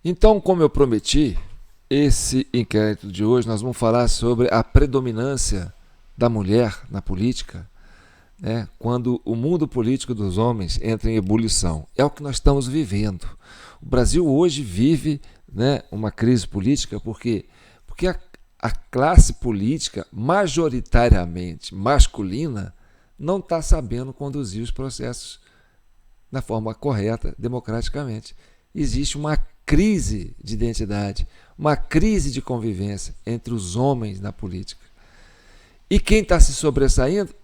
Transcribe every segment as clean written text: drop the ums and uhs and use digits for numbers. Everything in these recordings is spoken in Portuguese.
Então, como eu prometi, esse inquérito de hoje nós vamos falar sobre a predominância da mulher na política, né, quando o mundo político dos homens entra em ebulição. É o que nós estamos vivendo. O Brasil hoje vive, né, uma crise política porque a classe política majoritariamente masculina não está sabendo conduzir os processos da forma correta, democraticamente. Existe uma crise de identidade, uma crise de convivência entre os homens na política. E quem está se sobressaindo?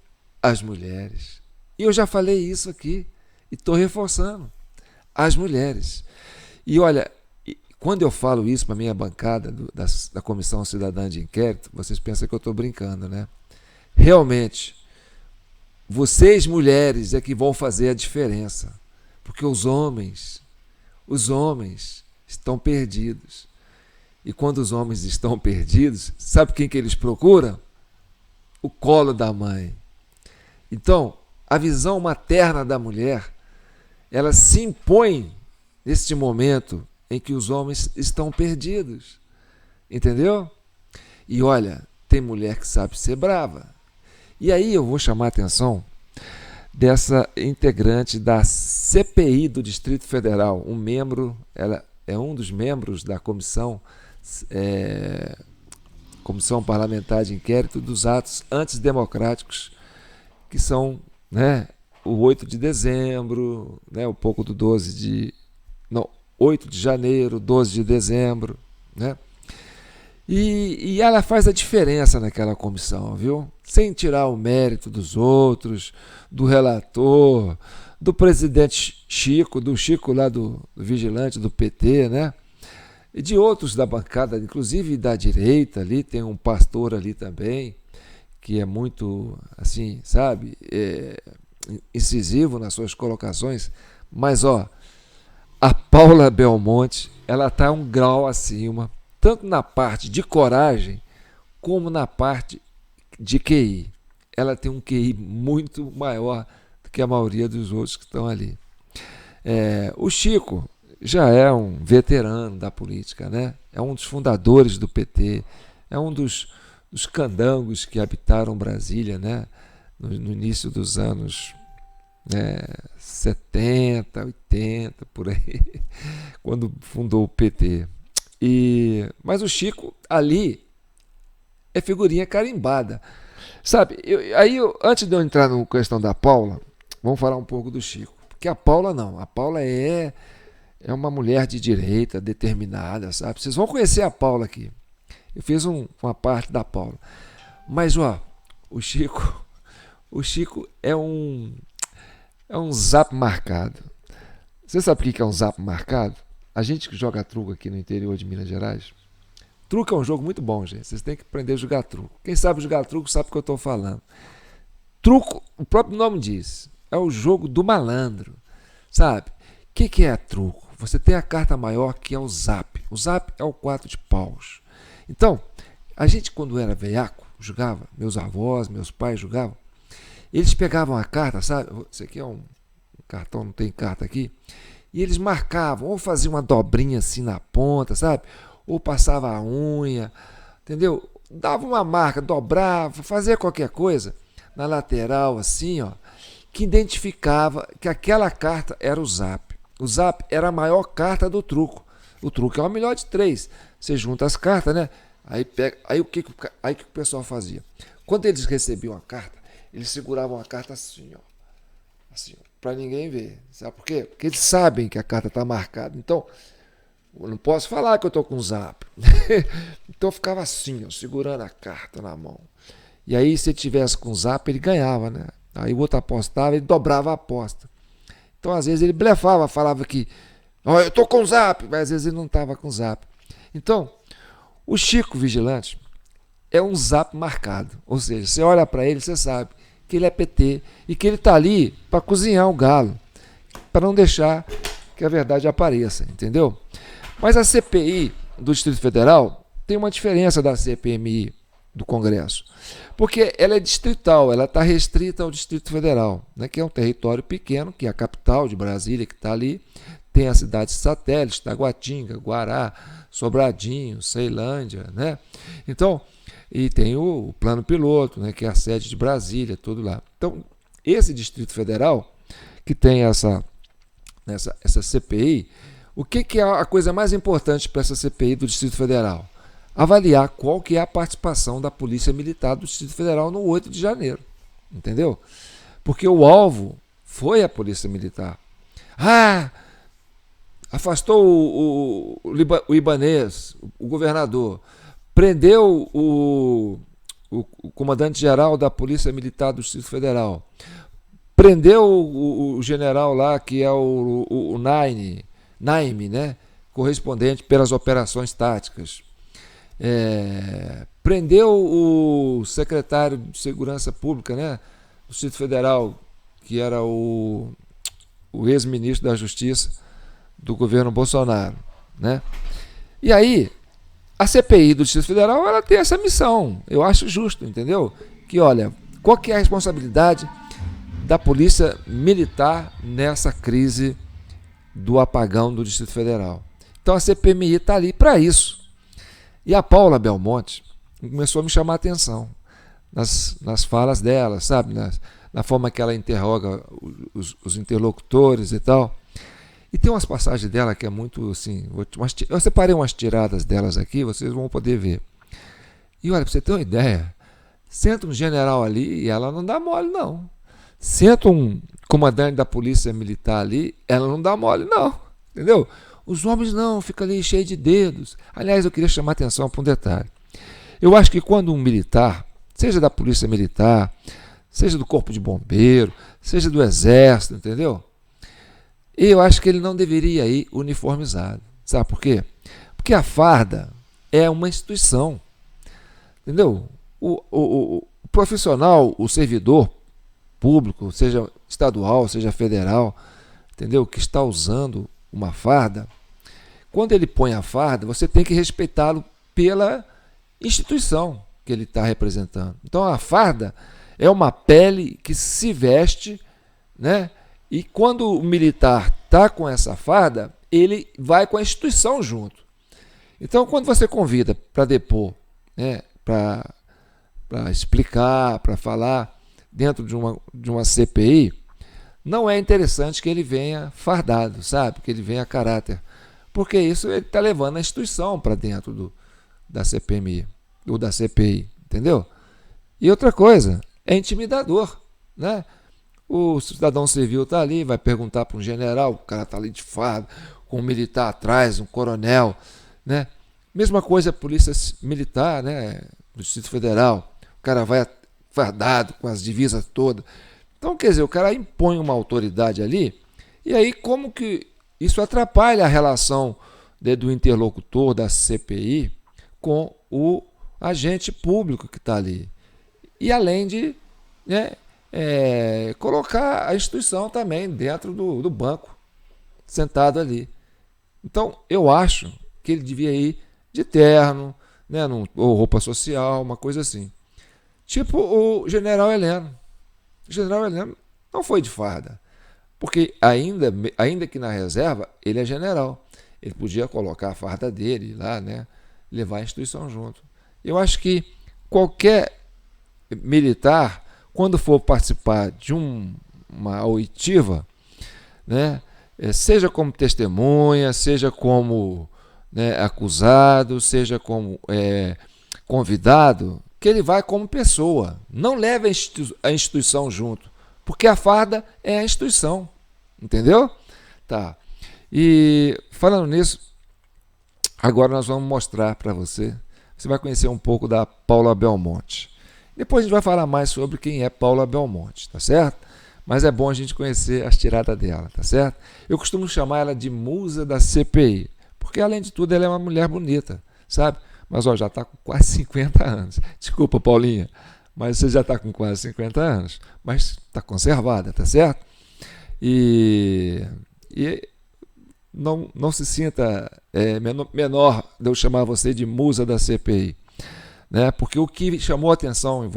As mulheres. E eu já falei isso aqui e estou reforçando. As mulheres. E olha, quando eu falo isso para a minha bancada da Comissão Cidadã de Inquérito, vocês pensam que eu estou brincando, né? Realmente, vocês mulheres é que vão fazer a diferença. Porque os homens estão perdidos. E quando os homens estão perdidos, sabe quem que eles procuram? O colo da mãe. Então, a visão materna da mulher, ela se impõe neste momento em que os homens estão perdidos. Entendeu? E olha, tem mulher que sabe ser brava. E aí eu vou chamar a atenção dessa integrante da CPI do Distrito Federal, ela é um dos membros da Comissão Parlamentar de Inquérito dos Atos Antidemocráticos, que são, né, o 8 de dezembro, né, o pouco do 8 de janeiro, 12 de dezembro, né? E ela faz a diferença naquela comissão, viu? Sem tirar o mérito dos outros, do relator, do presidente Chico, do Chico lá do Vigilante, do PT, né? E de outros da bancada, inclusive da direita ali, tem um pastor ali também, que é muito, assim, sabe, incisivo nas suas colocações, mas, ó, a Paula Belmonte, ela está um grau acima, tanto na parte de coragem, como na parte de QI. Ela tem um QI muito maior do que a maioria dos outros que estão ali. O Chico já é um veterano da política, né? É um dos fundadores do PT, é um dos candangos que habitaram Brasília, né, no início dos anos, né, 70, 80, por aí, quando fundou o PT. Mas o Chico ali é figurinha carimbada. Sabe, antes de eu entrar na questão da Paula, vamos falar um pouco do Chico. Porque a Paula não, a Paula é uma mulher de direita, determinada, sabe? Vocês vão conhecer a Paula aqui. Eu fiz uma parte da Paula. Mas, ó, o Chico é um zap marcado. Você sabe o que é um zap marcado? A gente que joga truco aqui no interior de Minas Gerais. Truco é um jogo muito bom, gente. Vocês têm que aprender a jogar truco. Quem sabe jogar truco sabe o que eu estou falando. Truco, o próprio nome diz, é o jogo do malandro. Sabe? O que é truco? Você tem a carta maior, que é o zap. O zap é o 4 de paus. Então, a gente quando era veiaco, jogava, meus avós, meus pais jogavam, eles pegavam a carta, sabe? Isso aqui é um cartão, não tem carta aqui. E eles marcavam, ou faziam uma dobrinha assim na ponta, sabe? Ou passava a unha, entendeu? Dava uma marca, dobrava, fazia qualquer coisa na lateral assim, ó, que identificava que aquela carta era o zap. O zap era a maior carta do truco. O truco é o melhor de 3. Você junta as cartas, né? Aí o que o pessoal fazia? Quando eles recebiam a carta, eles seguravam a carta assim, ó. Assim, para ninguém ver. Sabe por quê? Porque eles sabem que a carta está marcada. Então, eu não posso falar que eu estou com zap. Então eu ficava assim, ó, segurando a carta na mão. E aí, se ele tivesse com zap, ele ganhava, né? Aí o outro apostava, ele dobrava a aposta. Então, às vezes, ele blefava, falava que eu estou com zap, mas às vezes ele não estava com zap. Então, o Chico Vigilante é um zap marcado. Ou seja, você olha para ele, você sabe que ele é PT e que ele está ali para cozinhar o galo, para não deixar que a verdade apareça, entendeu? Mas a CPI do Distrito Federal tem uma diferença da CPMI do Congresso, porque ela é distrital, ela está restrita ao Distrito Federal, né, que é um território pequeno, que é a capital de Brasília, que está ali, tem as cidades satélites, Taguatinga, Guará, Sobradinho, Ceilândia, né? Então, e tem o plano piloto, né, que é a sede de Brasília, tudo lá. Então, esse Distrito Federal, que tem essa CPI, o que é a coisa mais importante para essa CPI do Distrito Federal? Avaliar qual que é a participação da Polícia Militar do Distrito Federal no 8 de janeiro, entendeu? Porque o alvo foi a Polícia Militar. Afastou o Ibanez, o governador, prendeu o comandante-geral da Polícia Militar do Distrito Federal, prendeu o general lá, que é o Naime, né? Correspondente pelas operações táticas. Prendeu o secretário de Segurança Pública, né, do Distrito Federal, que era o ex-ministro da Justiça do governo Bolsonaro, né? E aí, a CPI do Distrito Federal, ela tem essa missão, eu acho justo, entendeu? Que, olha, qual que é a responsabilidade da Polícia Militar nessa crise do apagão do Distrito Federal? Então a CPMI está ali para isso. E a Paula Belmonte começou a me chamar a atenção nas falas dela, sabe? Na forma que ela interroga os interlocutores e tal. E tem umas passagens dela que é muito assim. Eu separei umas tiradas delas aqui, vocês vão poder ver. E olha, para você ter uma ideia, senta um general ali e ela não dá mole, não. Senta um comandante da Polícia Militar ali, ela não dá mole, não. Entendeu? Os homens não, ficam ali cheios de dedos. Aliás, eu queria chamar a atenção para um detalhe. Eu acho que quando um militar, seja da Polícia Militar, seja do Corpo de Bombeiro, seja do Exército, entendeu? Eu acho que ele não deveria ir uniformizado. Sabe por quê? Porque a farda é uma instituição. Entendeu? O profissional, o servidor público, seja estadual, seja federal, entendeu? Que está usando uma farda, quando ele põe a farda, você tem que respeitá-lo pela instituição que ele está representando. Então a farda é uma pele que se veste, né? E quando o militar está com essa farda, ele vai com a instituição junto. Então, quando você convida para depor, né, para explicar, para falar dentro de uma CPI, não é interessante que ele venha fardado, sabe? Que ele venha a caráter. Porque isso ele está levando a instituição para dentro da CPMI, ou da CPI, entendeu? E outra coisa, é intimidador, né? O cidadão civil está ali, vai perguntar para um general, o cara está ali de farda, com um militar atrás, um coronel, né? Mesma coisa a polícia militar, né? Do Distrito Federal, o cara vai fardado, com as divisas todas. Então, quer dizer, o cara impõe uma autoridade ali, e aí como que isso atrapalha a relação do interlocutor da CPI com o agente público que está ali. E além de, né, colocar a instituição também dentro do banco, sentado ali. Então, eu acho que ele devia ir de terno, né, ou roupa social, uma coisa assim. Tipo o general Heleno. O general Heleno não foi de farda, porque ainda que na reserva, ele é general. Ele podia colocar a farda dele lá, né, levar a instituição junto. Eu acho que qualquer militar, quando for participar de uma oitiva, né, seja como testemunha, seja como, né, acusado, seja como convidado, que ele vai como pessoa. Não leve a instituição junto, porque a farda é a instituição. Entendeu? Tá. E falando nisso, agora nós vamos mostrar para você. Você vai conhecer um pouco da Paula Belmonte. Depois a gente vai falar mais sobre quem é Paula Belmonte, tá certo? Mas é bom a gente conhecer as tiradas dela, tá certo? Eu costumo chamar ela de musa da CPI, porque além de tudo ela é uma mulher bonita, sabe? Mas ó, já está com quase 50 anos. Desculpa, Paulinha, mas você já está com quase 50 anos, mas está conservada, tá certo? E não se sinta menor de eu chamar você de musa da CPI, né? Porque o que chamou a atenção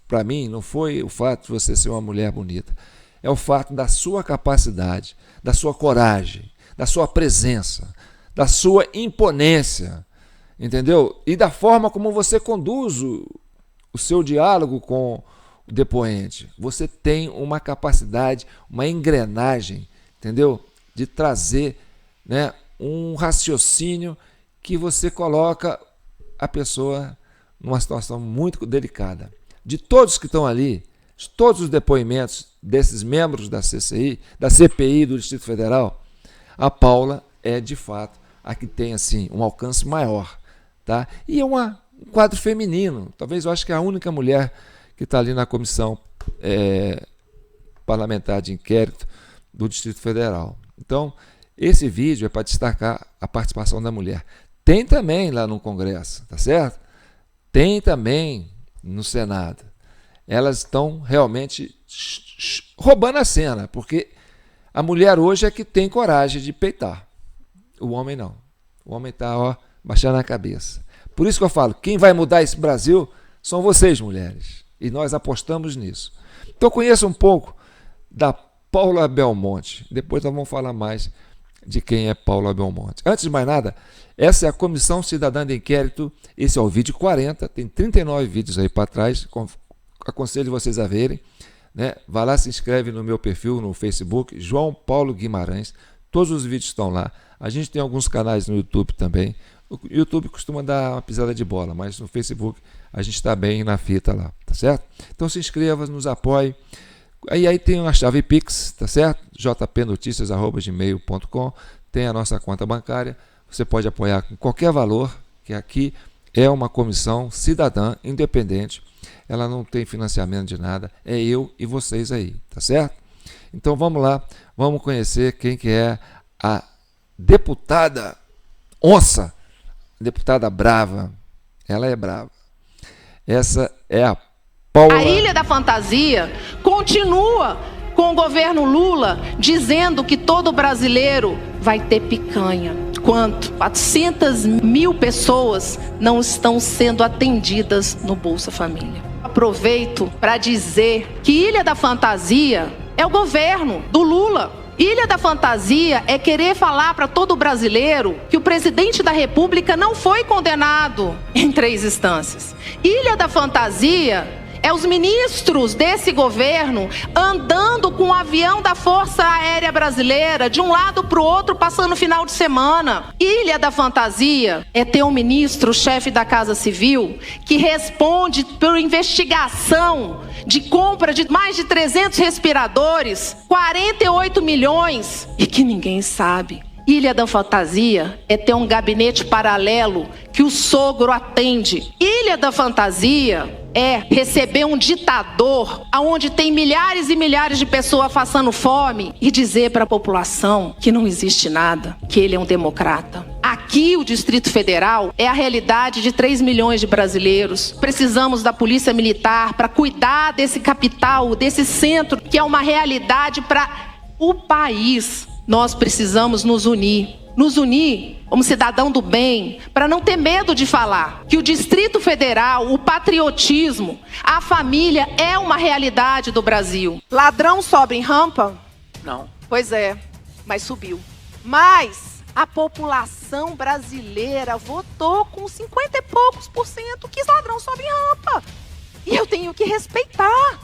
para mim não foi o fato de você ser uma mulher bonita, é o fato da sua capacidade, da sua coragem, da sua presença, da sua imponência, entendeu? E da forma como você conduz o seu diálogo com o depoente. Você tem uma capacidade, uma engrenagem, entendeu? De trazer, né, um raciocínio que você coloca a pessoa numa situação muito delicada. De todos que estão ali, de todos os depoimentos desses membros da CPI do Distrito Federal, a Paula é, de fato, a que tem assim, um alcance maior. Tá? E é um quadro feminino. Talvez eu acho que é a única mulher que está ali na comissão parlamentar de inquérito do Distrito Federal. Então, esse vídeo é para destacar a participação da mulher. Tem também lá no Congresso, tá certo? Tem também no Senado. Elas estão realmente roubando a cena, porque a mulher hoje é que tem coragem de peitar. O homem não. O homem está baixando a cabeça. Por isso que eu falo, quem vai mudar esse Brasil são vocês, mulheres. E nós apostamos nisso. Então conheça um pouco da Paula Belmonte. Depois nós vamos falar mais de quem é Paula Belmonte. Antes de mais nada, essa é a Comissão Cidadã de Inquérito. Esse é o vídeo 40. Tem 39 vídeos aí para trás. Aconselho vocês a verem. Né? Vá lá, se inscreve no meu perfil no Facebook, João Paulo Guimarães. Todos os vídeos estão lá. A gente tem alguns canais no YouTube também. O YouTube costuma dar uma pisada de bola, mas no Facebook a gente está bem na fita lá, tá certo? Então se inscreva, nos apoie. Aí tem a chave Pix, tá certo? jpnoticias@gmail.com. Tem a nossa conta bancária. Você pode apoiar com qualquer valor, que aqui é uma comissão cidadã independente. Ela não tem financiamento de nada. É eu e vocês aí, tá certo? Então vamos lá, vamos conhecer quem que é a deputada onça, deputada brava. Ela é brava. Essa é a Paula. A Ilha da Fantasia continua com o governo Lula dizendo que todo brasileiro vai ter picanha. Quanto? 400 mil pessoas não estão sendo atendidas no Bolsa Família. Aproveito para dizer que Ilha da Fantasia é o governo do Lula. Ilha da Fantasia é querer falar para todo brasileiro que o presidente da República não foi condenado em 3 instâncias. Ilha da Fantasia é os ministros desse governo andando com o avião da Força Aérea Brasileira de um lado para o outro, passando o final de semana. Ilha da Fantasia é ter um ministro, chefe da Casa Civil, que responde por investigação de compra de mais de 300 respiradores, 48 milhões, e que ninguém sabe. Ilha da Fantasia é ter um gabinete paralelo que o sogro atende. Ilha da Fantasia é receber um ditador onde tem milhares e milhares de pessoas passando fome e dizer para a população que não existe nada, que ele é um democrata. Aqui o Distrito Federal é a realidade de 3 milhões de brasileiros. Precisamos da Polícia Militar para cuidar desse capital, desse centro, que é uma realidade para o país. Nós precisamos nos unir como cidadão do bem, para não ter medo de falar que o Distrito Federal, o patriotismo, a família é uma realidade do Brasil. Ladrão sobe em rampa? Não. Pois é, mas subiu. Mas a população brasileira votou com 50 e poucos % que ladrão sobe em rampa. E eu tenho que respeitar.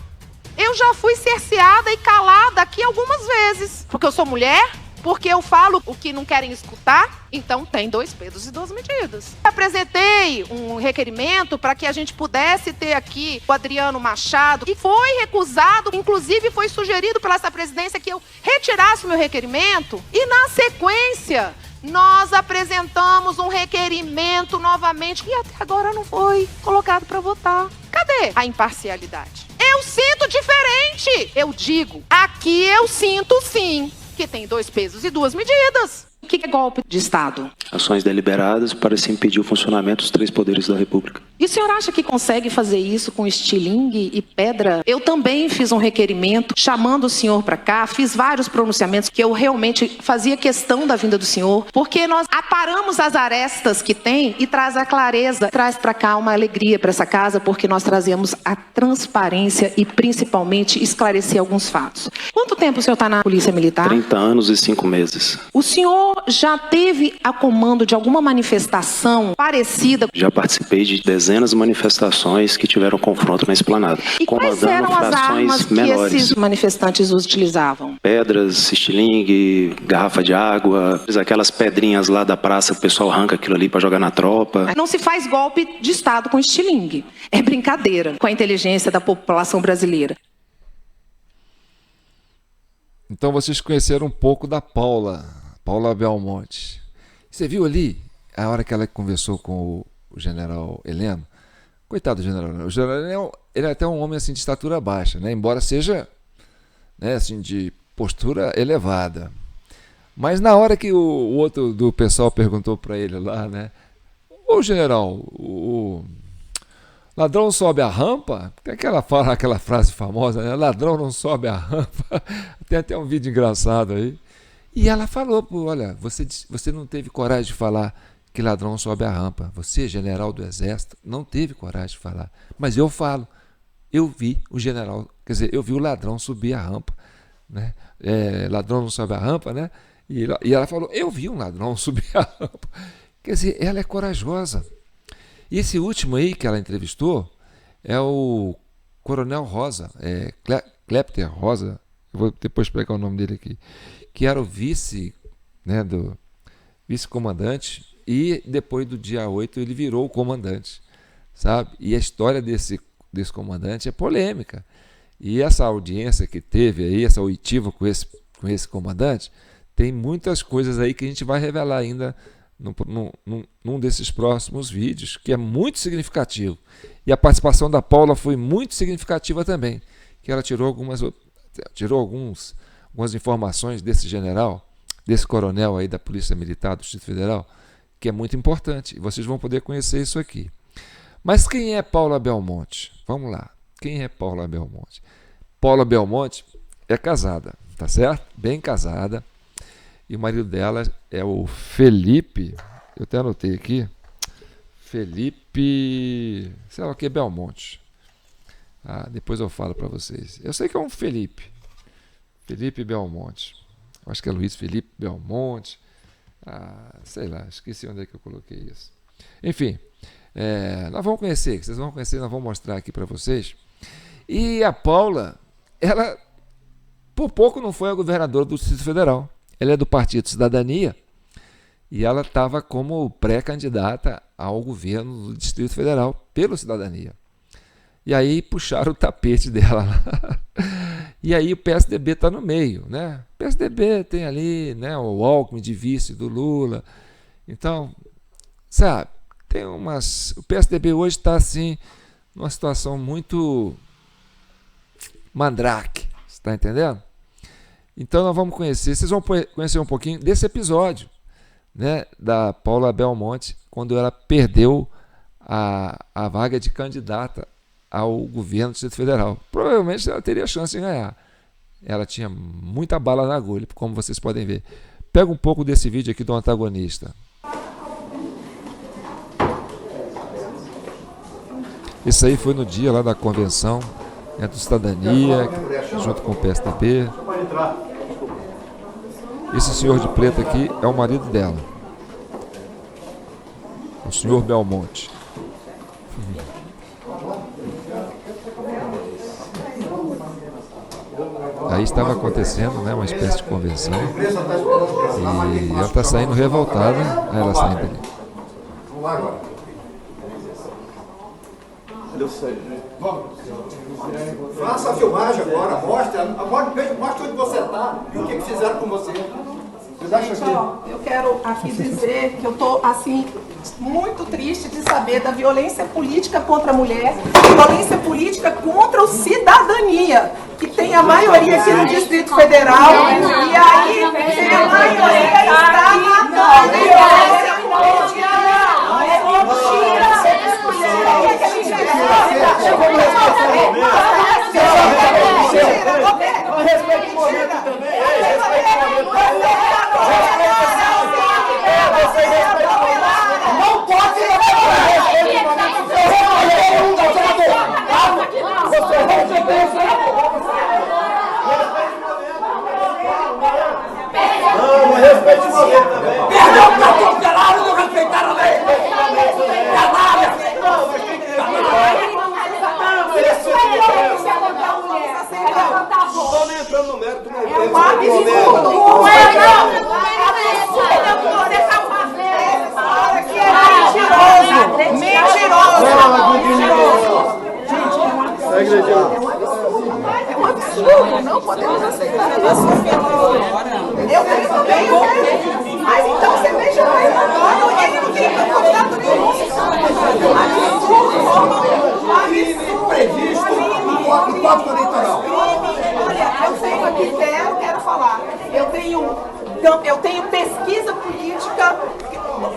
Eu já fui cerceada e calada aqui algumas vezes, porque eu sou mulher, porque eu falo o que não querem escutar, então tem 2 pesos e 2 medidas. Apresentei um requerimento para que a gente pudesse ter aqui o Adriano Machado, e foi recusado, inclusive foi sugerido pela essa presidência que eu retirasse o meu requerimento, e na sequência nós apresentamos um requerimento novamente, e até agora não foi colocado para votar. Cadê a imparcialidade? Eu sinto diferente. Eu digo, aqui eu sinto sim, que tem 2 pesos e 2 medidas. O que é golpe de Estado? Ações deliberadas para se impedir o funcionamento dos 3 poderes da República. E o senhor acha que consegue fazer isso com estilingue e pedra? Eu também fiz um requerimento chamando o senhor para cá, fiz vários pronunciamentos que eu realmente fazia questão da vinda do senhor, porque nós aparamos as arestas que tem e traz a clareza, traz para cá uma alegria para essa casa, porque nós trazemos a transparência e principalmente esclarecer alguns fatos. Quanto tempo o senhor está na Polícia Militar? 30 anos e 5 meses. O senhor já teve a comando de alguma manifestação parecida? Já participei de dezenas de manifestações que tiveram confronto na esplanada. E quais eram as armas que esses manifestantes utilizavam? Pedras, estilingue, garrafa de água, aquelas pedrinhas lá da praça, o pessoal arranca aquilo ali para jogar na tropa. Não se faz golpe de Estado com estilingue. É brincadeira com a inteligência da população brasileira. Então vocês conheceram um pouco da Paula Belmonte. Você viu ali, a hora que ela conversou com o general Heleno? Coitado do general Heleno. O general Heleno, ele é até um homem assim, de estatura baixa, né? Embora seja, né, assim, de postura elevada. Mas na hora que o outro do pessoal perguntou para ele lá, né? Ô general, o ladrão sobe a rampa? Aquela frase famosa, né? Ladrão não sobe a rampa. Tem até um vídeo engraçado aí. E ela falou, olha, você não teve coragem de falar que ladrão sobe a rampa. Você, general do Exército, não teve coragem de falar. Mas eu falo, eu vi o general, quer dizer, eu vi o ladrão subir a rampa. Né? Ladrão não sobe a rampa, né? E ela falou, eu vi um ladrão subir a rampa. Quer dizer, ela é corajosa. E esse último aí que ela entrevistou é o Coronel Rosa, Clepter Rosa, eu vou depois pegar o nome dele aqui, que era o vice, né, do vice-comandante, e depois do dia 8 ele virou o comandante, sabe? E a história desse comandante é polêmica. E essa audiência que teve aí, essa oitiva com esse comandante, tem muitas coisas aí que a gente vai revelar ainda num desses próximos vídeos, que é muito significativo. E a participação da Paula foi muito significativa também, que ela tirou algumas informações desse general, desse coronel aí da Polícia Militar do Distrito Federal, que é muito importante, e vocês vão poder conhecer isso aqui. Mas quem é Paula Belmonte? Vamos lá, quem é Paula Belmonte? Paula Belmonte é casada, tá certo? Bem casada, e o marido dela é o Felipe, eu até anotei aqui, Felipe, sei lá o que, Belmonte. Depois eu falo para vocês. Eu sei que é um Felipe Belmonte. Eu acho que é Luiz Felipe Belmonte. Sei lá, esqueci onde é que eu coloquei isso. Enfim, nós vamos conhecer, vocês vão conhecer, nós vamos mostrar aqui para vocês. E a Paula, ela por pouco não foi a governadora do Distrito Federal. Ela é do Partido Cidadania e ela estava como pré-candidata ao governo do Distrito Federal pelo Cidadania. E aí puxaram o tapete dela lá. E aí o PSDB está no meio, né? O PSDB tem ali, né, o Alckmin de vice do Lula. Então, sabe, o PSDB hoje está assim, numa situação muito mandrake, você está entendendo? Então nós vamos conhecer, vocês vão conhecer um pouquinho desse episódio, né, da Paula Belmonte, quando ela perdeu a vaga de candidata ao governo do Distrito Federal. Provavelmente ela teria chance de ganhar. Ela tinha muita bala na agulha, como vocês podem ver. Pega um pouco desse vídeo aqui do antagonista. Isso aí foi no dia lá da convenção do Cidadania, junto com o PSDB. Esse senhor de preto aqui é o marido dela, o senhor Belmonte. Aí estava acontecendo, né, uma espécie de convenção, e ela está saindo revoltada. Aí ela saindo ali. Faça a filmagem agora, mostra onde você está e o que fizeram com você. Pessoal, eu quero aqui dizer que eu estou assim muito triste de saber da violência política contra a mulher, violência política contra o cidadania, que que tem a maioria aqui no Distrito Federal, e aí a maioria está na violência política. Não pode não, respeite o momento também. Perdão, tá tudo calado, não respeitaram a lei. Estou nem entrando no mérito, não. É um absurdo. Não é, não. É um absurdo, não podemos aceitar a Sofia. Eu tenho também, eu tenho. Mas então você veja mais agora, ele não tem candidato nenhum. Absurdo, Previsto no Código Eleitoral. Olha, eu tenho aqui, quero falar. Eu tenho pesquisa política,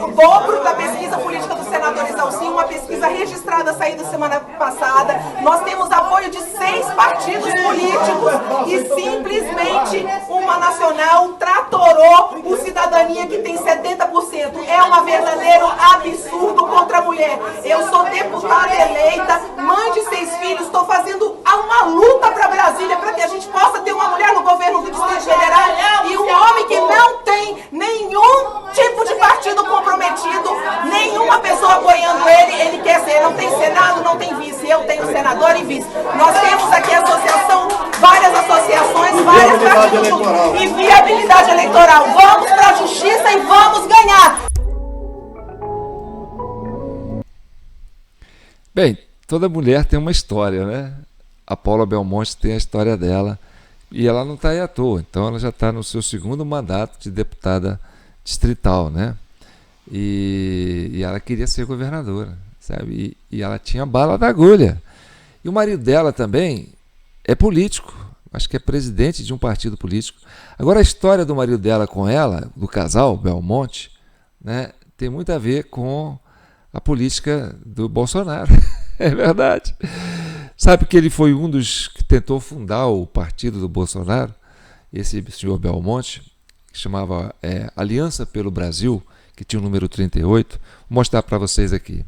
o dobro da pesquisa política do senador Isalcinho, uma pesquisa registrada, saída semana passada. Nós temos apoio de 6 partidos políticos e simplesmente uma nacional tratorou o Cidadania, que tem 70%. É um verdadeiro absurdo contra a mulher. Eu sou deputada eleita, mãe de 6 filhos, estou fazendo uma luta para Brasília para que a gente possa ter uma mulher no governo do Distrito Federal e um homem que não tem nenhum tipo de partido comprometido, nenhuma pessoa apoiando ele quer ser, não tem Senado, não tem vice, eu tenho senador e vice. Nós temos aqui associação, várias associações, várias partidos e viabilidade eleitoral. Vamos para a justiça e vamos ganhar. Bem, toda mulher tem uma história, né? A Paula Belmonte tem a história dela e ela não está aí à toa, então ela já está no seu 2º mandato de deputada distrital, né? E ela queria ser governadora, sabe? E ela tinha bala na agulha. E o marido dela também é político, acho que é presidente de um partido político. Agora, a história do marido dela com ela, do casal Belmonte, né, tem muito a ver com a política do Bolsonaro. É verdade. Sabe que ele foi um dos que tentou fundar o partido do Bolsonaro, esse senhor Belmonte, que chamava Aliança pelo Brasil, que tinha o número 38. Vou mostrar para vocês aqui.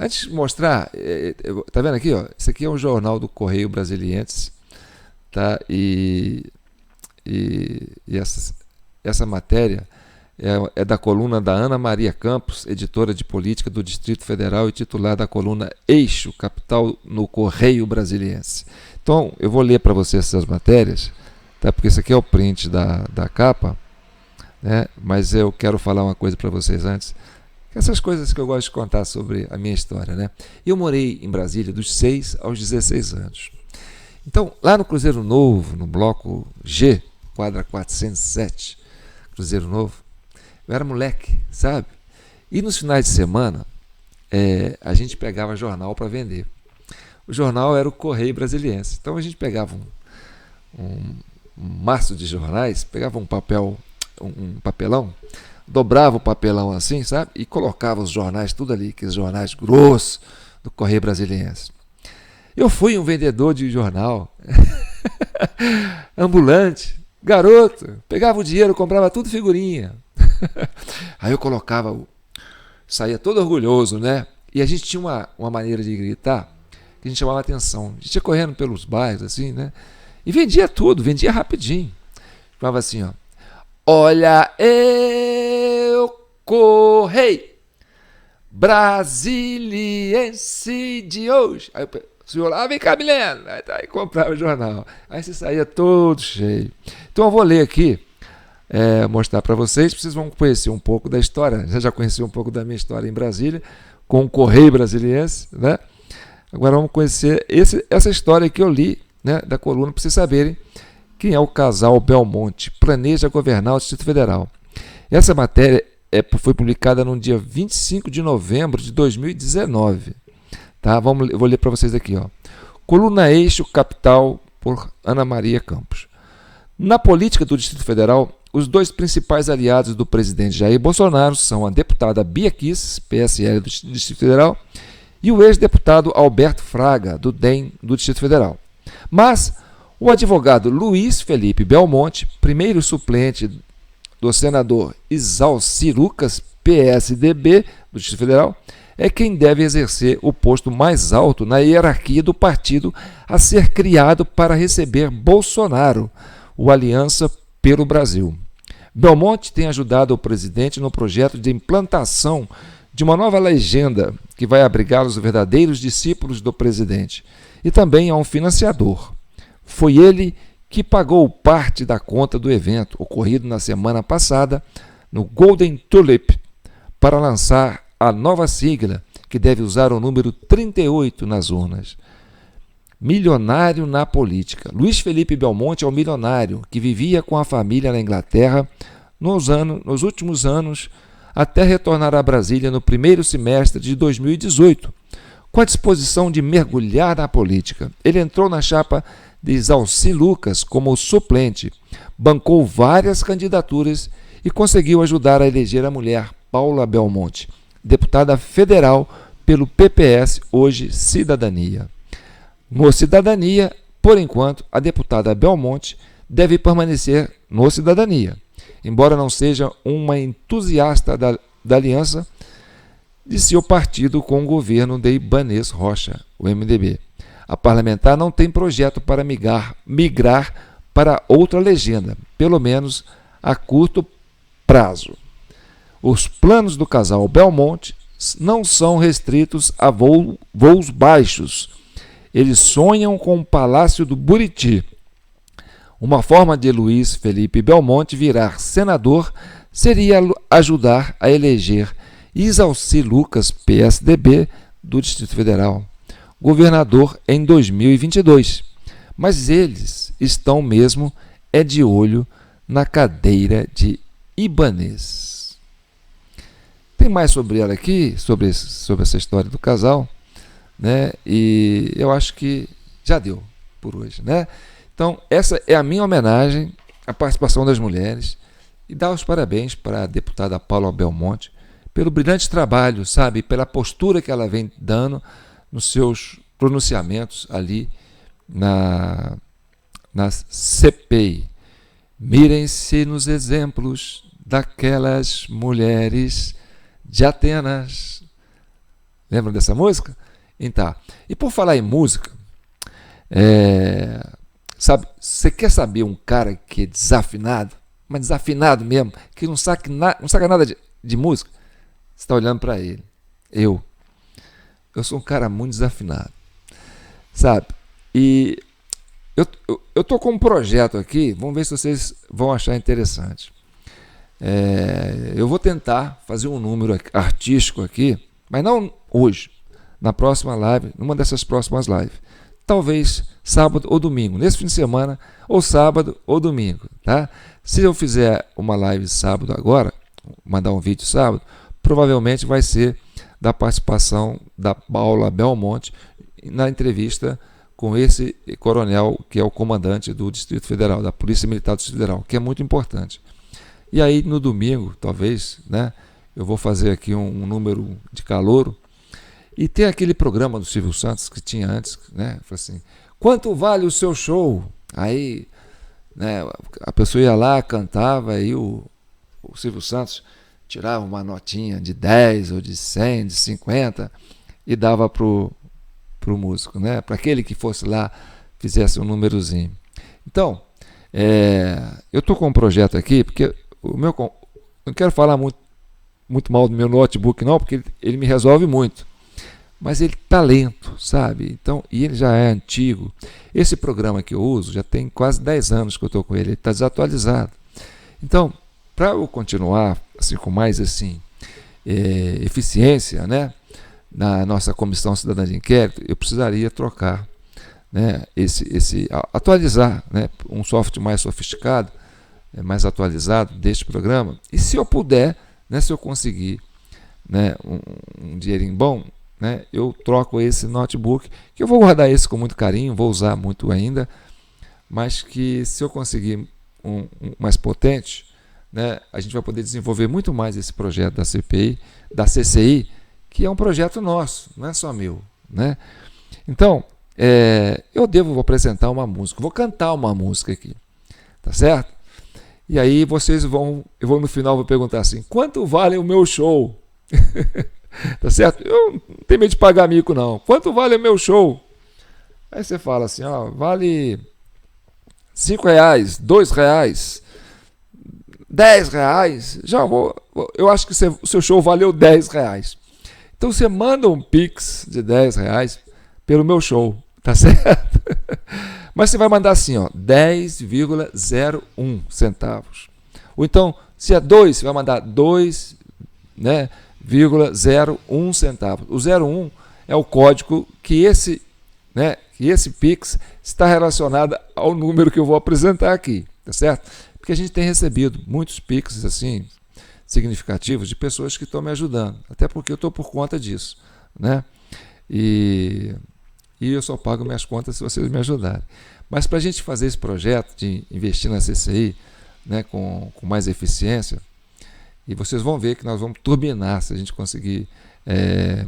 Antes de mostrar, tá vendo aqui? Ó, esse aqui é um jornal do Correio Brasiliense, tá? E essa matéria é da coluna da Ana Maria Campos, editora de política do Distrito Federal e titular da coluna Eixo Capital no Correio Brasiliense. Então, eu vou ler para vocês essas matérias, tá? Porque esse aqui é o print da capa, né? Mas eu quero falar uma coisa para vocês antes. Essas coisas que eu gosto de contar sobre a minha história, né? Eu morei em Brasília dos 6 aos 16 anos. Então, lá no Cruzeiro Novo, no bloco G, quadra 407, Cruzeiro Novo, eu era moleque, sabe? E nos finais de semana, a gente pegava jornal para vender. O jornal era o Correio Brasiliense. Então a gente pegava um maço de jornais, pegava um papelão, dobrava o papelão assim, sabe? E colocava os jornais tudo ali, aqueles jornais grossos do Correio Brasiliense. Eu fui um vendedor de jornal, ambulante, garoto, pegava o dinheiro, comprava tudo figurinha. Aí eu colocava, saía todo orgulhoso, né? E a gente tinha uma maneira de gritar que a gente chamava atenção. A gente ia correndo pelos bairros, assim, né? E vendia tudo, vendia rapidinho. Falava assim, ó. Olha, eu correi Brasiliense de hoje. Aí o senhor lá, vem cá, Milena. Aí comprava o jornal. Aí você saía todo cheio. Então eu vou ler aqui, mostrar para vocês vão conhecer um pouco da história. Você já conheceu um pouco da minha história em Brasília, com o Correio Brasiliense, né? Agora vamos conhecer essa história que eu li, né, da coluna, para vocês saberem quem é o casal Belmonte, planeja governar o Distrito Federal. Essa matéria foi publicada no dia 25 de novembro de 2019. Tá? Eu vou ler para vocês aqui. Ó. Coluna Eixo Capital, por Ana Maria Campos. Na política do Distrito Federal, os dois principais aliados do presidente Jair Bolsonaro são a deputada Bia Kicis, PSL do Distrito Federal, e o ex-deputado Alberto Fraga, do DEM do Distrito Federal. Mas o advogado Luiz Felipe Belmonte, primeiro suplente do senador Isalci Lucas, PSDB do Distrito Federal, é quem deve exercer o posto mais alto na hierarquia do partido a ser criado para receber Bolsonaro, o Aliança pelo Brasil. Belmonte tem ajudado o presidente no projeto de implantação de uma nova legenda que vai abrigar os verdadeiros discípulos do presidente, e também a um financiador. Foi ele que pagou parte da conta do evento, ocorrido na semana passada no Golden Tulip, para lançar a nova sigla, que deve usar o número 38 nas urnas. Milionário na política. Luiz Felipe Belmonte é um milionário que vivia com a família na Inglaterra nos últimos anos, até retornar a Brasília no primeiro semestre de 2018, com a disposição de mergulhar na política. Ele entrou na chapa de Isalci Lucas como suplente, bancou várias candidaturas e conseguiu ajudar a eleger a mulher Paula Belmonte, deputada federal pelo PPS, hoje Cidadania. No Cidadania, por enquanto, a deputada Belmonte deve permanecer no Cidadania, embora não seja uma entusiasta da aliança de seu partido com o governo de Ibanez Rocha, o MDB. A parlamentar não tem projeto para migrar para outra legenda, pelo menos a curto prazo. Os planos do casal Belmonte não são restritos a voos baixos. Eles sonham com o Palácio do Buriti. Uma forma de Luiz Felipe Belmonte virar senador seria ajudar a eleger Isalci Lucas, PSDB, do Distrito Federal, governador em 2022. Mas eles estão mesmo de olho na cadeira de Ibanez. Tem mais sobre ela aqui, sobre essa história do casal, né? E eu acho que já deu por hoje, né? Então, essa é a minha homenagem à participação das mulheres e dar os parabéns para a deputada Paula Belmonte pelo brilhante trabalho, sabe? Pela postura que ela vem dando nos seus pronunciamentos ali na CPI. Mirem-se nos exemplos daquelas mulheres de Atenas. Lembram dessa música? Então, e por falar em música, sabe, você quer saber um cara que é desafinado, mas desafinado mesmo, que não saca nada de música? Você está olhando para ele. Eu sou um cara muito desafinado, sabe? E eu tô com um projeto aqui, vamos ver se vocês vão achar interessante. Eu vou tentar fazer um número artístico aqui, mas não hoje, na próxima live, numa dessas próximas lives. Talvez sábado ou domingo, nesse fim de semana, ou sábado ou domingo, tá? Se eu fizer uma live sábado agora, mandar um vídeo sábado, provavelmente vai ser da participação da Paula Belmonte na entrevista com esse coronel que é o comandante do Distrito Federal, da Polícia Militar do Distrito Federal, que é muito importante. E aí no domingo, talvez, né, eu vou fazer aqui um número de calouro. E tem aquele programa do Silvio Santos que tinha antes, né? Falei assim, quanto vale o seu show? Aí, né, a pessoa ia lá, cantava, aí o Silvio Santos tirava uma notinha de 10 ou de 100, de 50 e dava pro músico, né? Para aquele que fosse lá, fizesse um númerozinho. Então, eu estou com um projeto aqui, porque não quero falar muito mal do meu notebook não, porque ele me resolve muito. Mas ele está lento, sabe? Então, e ele já é antigo. Esse programa que eu uso já tem quase 10 anos que eu estou com ele está desatualizado. Então, para eu continuar assim, com mais assim, eficiência, né, na nossa Comissão Cidadã de Inquérito, eu precisaria trocar, né, atualizar, né, um software mais sofisticado, mais atualizado deste programa. E se eu puder, né, se eu conseguir, né, um dinheirinho bom, né, eu troco esse notebook, que eu vou guardar esse com muito carinho, vou usar muito ainda, mas que se eu conseguir um mais potente, né, a gente vai poder desenvolver muito mais esse projeto da CPI, da CCI, que é um projeto nosso, não é só meu, né? Então, eu vou apresentar uma música, vou cantar uma música aqui, tá certo? E aí eu vou no final vou perguntar assim, quanto vale o meu show? Tá certo? Eu não tenho medo de pagar mico não. Quanto vale o meu show? Aí você fala assim, ó, vale R$5, R$2, R$10, eu acho que o seu show valeu R$10. Então você manda um Pix de R$10 pelo meu show, tá certo? Mas você vai mandar assim, ó, 10,01 centavos. Ou então, se é 2, você vai mandar 2, né, 0,01 centavos. O 01 é o código que esse Pix está relacionado ao número que eu vou apresentar aqui, tá certo? Porque a gente tem recebido muitos Pix assim, significativos de pessoas que estão me ajudando, até porque eu estou por conta disso, né? E eu só pago minhas contas se vocês me ajudarem. Mas para a gente fazer esse projeto de investir na CCI, né, com mais eficiência, e vocês vão ver que nós vamos turbinar se a gente conseguir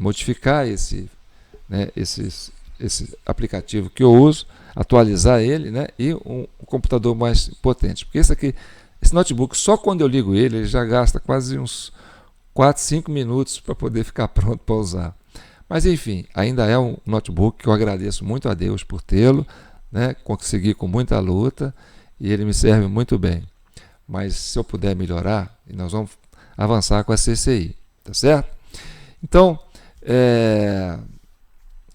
modificar esse aplicativo que eu uso, atualizar ele, né, e um computador mais potente. Porque esse notebook, só quando eu ligo ele já gasta quase uns 4, 5 minutos para poder ficar pronto para usar. Mas enfim, ainda é um notebook que eu agradeço muito a Deus por tê-lo, né, consegui com muita luta e ele me serve muito bem. Mas se eu puder melhorar, nós vamos avançar com a CCI, tá certo? Então,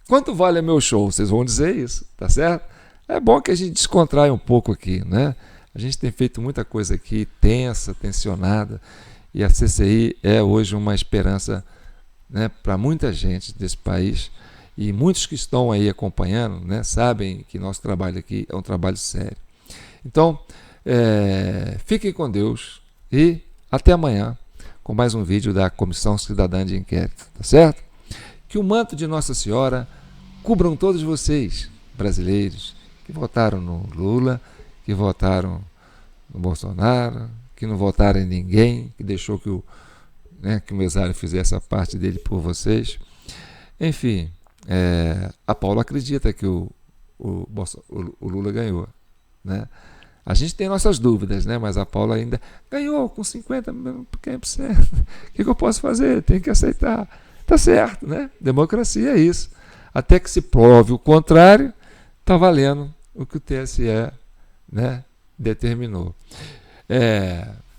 quanto vale o meu show? Vocês vão dizer isso, tá certo? É bom que a gente descontrai um pouco aqui, né? A gente tem feito muita coisa aqui tensa, tensionada, e a CCI é hoje uma esperança, né, para muita gente desse país, e muitos que estão aí acompanhando, né, sabem que nosso trabalho aqui é um trabalho sério. Então, fiquem com Deus e até amanhã com mais um vídeo da Comissão Cidadã de Inquérito, tá certo? Que o manto de Nossa Senhora cubram todos vocês, brasileiros, que votaram no Lula, que votaram no Bolsonaro, que não votaram em ninguém, que deixou que o mesário fizesse a parte dele por vocês. Enfim, a Paula acredita que o Lula ganhou, né? A gente tem nossas dúvidas, né? Mas a Paula ainda ganhou com 50%. O que eu posso fazer? Tem que aceitar. Tá certo, né? Democracia é isso. Até que se prove o contrário, tá valendo o que o TSE, né, determinou.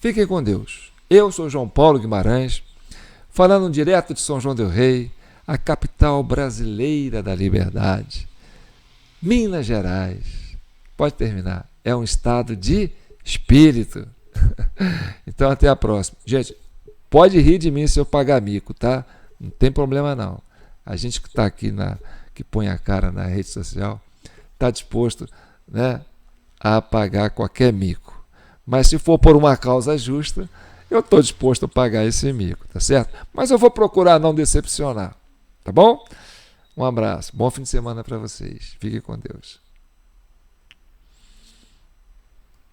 Fiquem com Deus. Eu sou João Paulo Guimarães, falando direto de São João del Rei, a capital brasileira da liberdade. Minas Gerais. Pode terminar. É um estado de espírito. Então, até a próxima. Gente, pode rir de mim se eu pagar mico, tá? Não tem problema não. A gente que está aqui, que põe a cara na rede social, está disposto, né, a pagar qualquer mico. Mas se for por uma causa justa, eu estou disposto a pagar esse mico, tá certo? Mas eu vou procurar não decepcionar, tá bom? Um abraço, bom fim de semana para vocês. Fiquem com Deus.